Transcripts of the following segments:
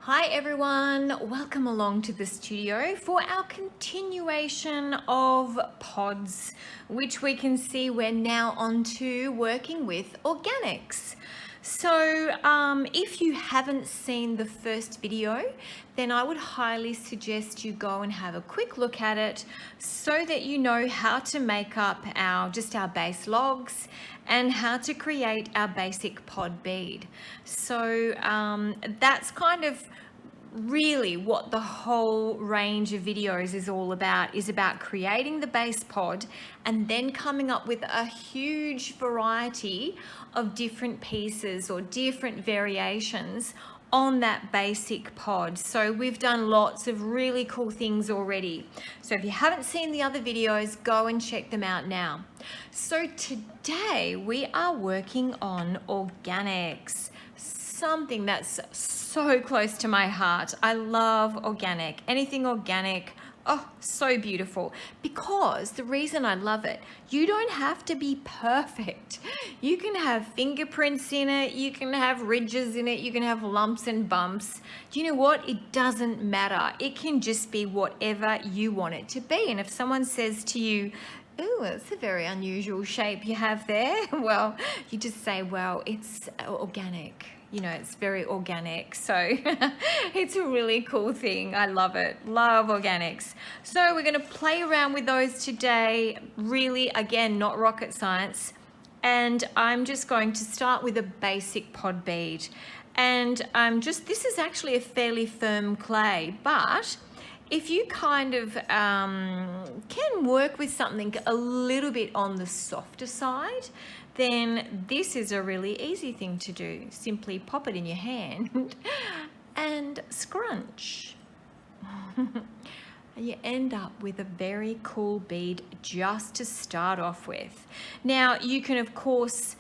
Hi everyone, welcome along to the studio for our continuation of pods, which we can see we're now on to working with organics. So if you haven't seen the first video, then I would highly suggest you go and have a quick look at it so that you know how to make up our base logs and how to create our basic pod bead. So that's kind of really what the whole range of videos is all about, is about creating the base pod and then coming up with a huge variety of different pieces or different variations on that basic pod. So we've done lots of really cool things already. So if you haven't seen the other videos, go and check them out now. So today we are working on organics, something that's so close to my heart. I love organic, anything organic. Oh, so beautiful. Because the reason I love it, you don't have to be perfect. You can have fingerprints in it, you can have ridges in it, you can have lumps and bumps. Do you know what? It doesn't matter. It can just be whatever you want it to be. And if someone says to you, "Ooh, it's a very unusual shape you have there," well, you just say, well, it's organic. You know, it's very organic. So it's a really cool thing. I love it. Love organics. So we're going to play around with those today. Really, again, not rocket science. And I'm just going to start with a basic pod bead. And this is actually a fairly firm clay, but if you kind of can work with something a little bit on the softer side, then this is a really easy thing to do. Simply pop it in your hand and scrunch. You end up with a very cool bead just to start off with. Now you can of course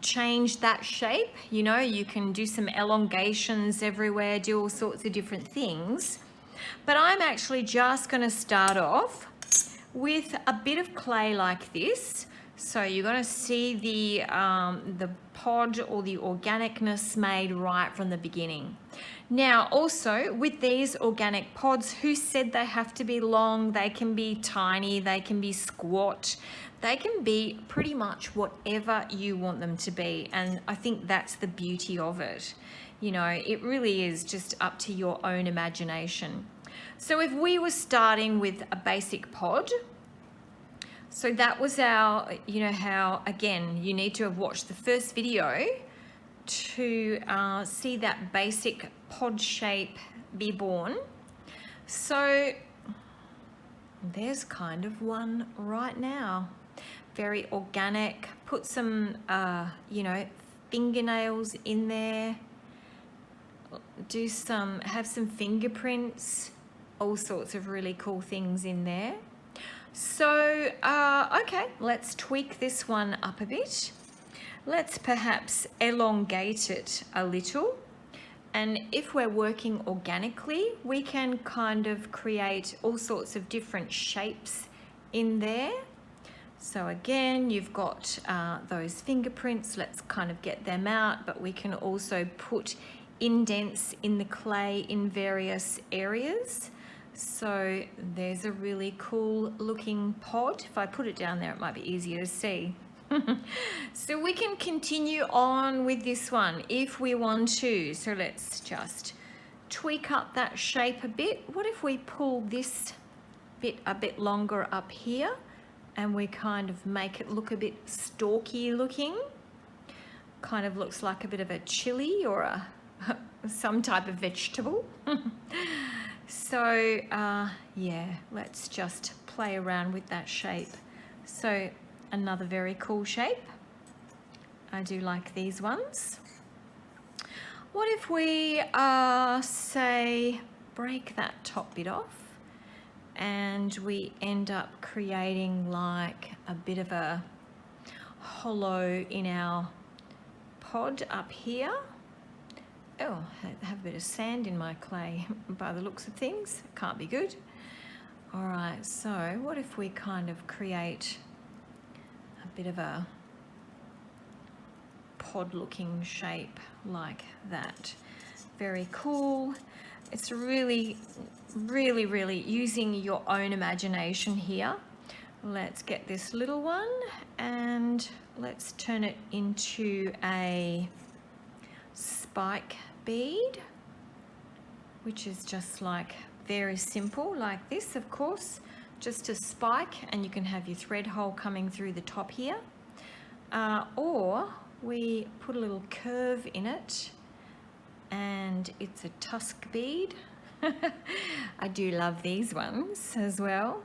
change that shape. You know, you can do some elongations everywhere, do all sorts of different things. But I'm actually just going to start off with a bit of clay like this. So you're going to see the pod or the organicness made right from the beginning. Now also with these organic pods, who said they have to be long? They can be tiny, they can be squat, they can be pretty much whatever you want them to be. And I think that's the beauty of it. You know, it really is just up to your own imagination. So if we were starting with a basic pod, so that was our, you know, how, again, you need to have watched the first video to see that basic pod shape be born. So there's kind of one right now. Very organic. Put some, you know, fingernails in there. Have some fingerprints, all sorts of really cool things in there. So, okay, let's tweak this one up a bit. Let's perhaps elongate it a little. And if we're working organically, we can kind of create all sorts of different shapes in there. So again, you've got those fingerprints. Let's kind of get them out, but we can also put indents in the clay in various areas. So there's a really cool looking pod. If I put it down there, it might be easier to see. So we can continue on with this one if we want to. So let's just tweak up that shape a bit. What if we pull this bit a bit longer up here and we kind of make it look a bit stalky looking? Kind of looks like a bit of a chili or some type of vegetable. So yeah, let's just play around with that shape. So another very cool shape. I do like these ones. What if we say break that top bit off and we end up creating like a bit of a hollow in our pod up here. Oh, I have a bit of sand in my clay by the looks of things. Can't be good. All right, so what if we kind of create a bit of a pod looking shape like that? Very cool. It's really using your own imagination here. Let's get this little one and let's turn it into a spike bead, which is just like very simple like this, of course, just a spike, and you can have your thread hole coming through the top here, or we put a little curve in it and it's a tusk bead. I do love these ones as well.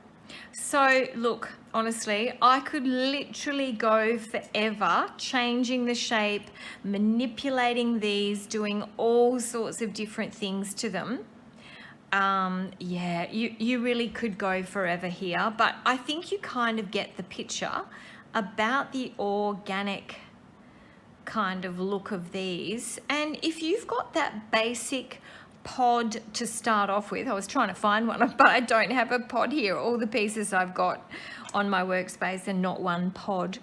So look, honestly, I could literally go forever changing the shape, manipulating these, doing all sorts of different things to them. Yeah, you really could go forever here, but I think you kind of get the picture about the organic kind of look of these. And if you've got that basic pod to start off with, I was trying to find one, but I don't have a pod here. All the pieces I've got on my workspace and not one pod.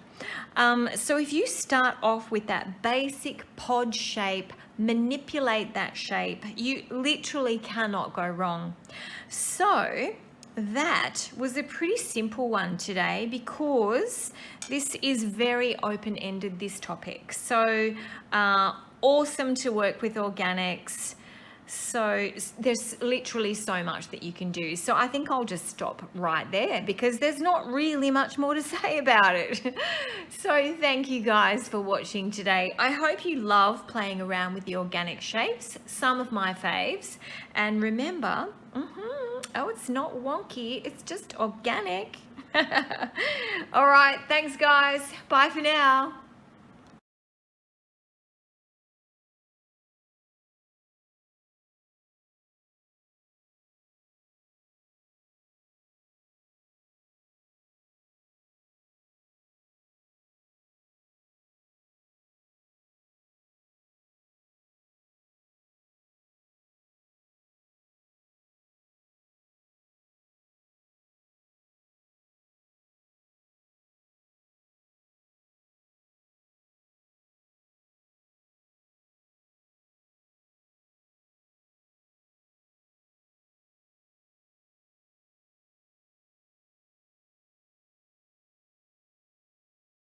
So if you start off with that basic pod shape, manipulate that shape, you literally cannot go wrong. So that was a pretty simple one today because this is very open-ended, this topic. So awesome to work with organics. So there's literally so much that you can do. So I think I'll just stop right there because there's not really much more to say about it. So thank you guys for watching today. I hope you love playing around with the organic shapes, some of my faves. And remember, oh, it's not wonky, it's just organic. All right, thanks guys. Bye for now.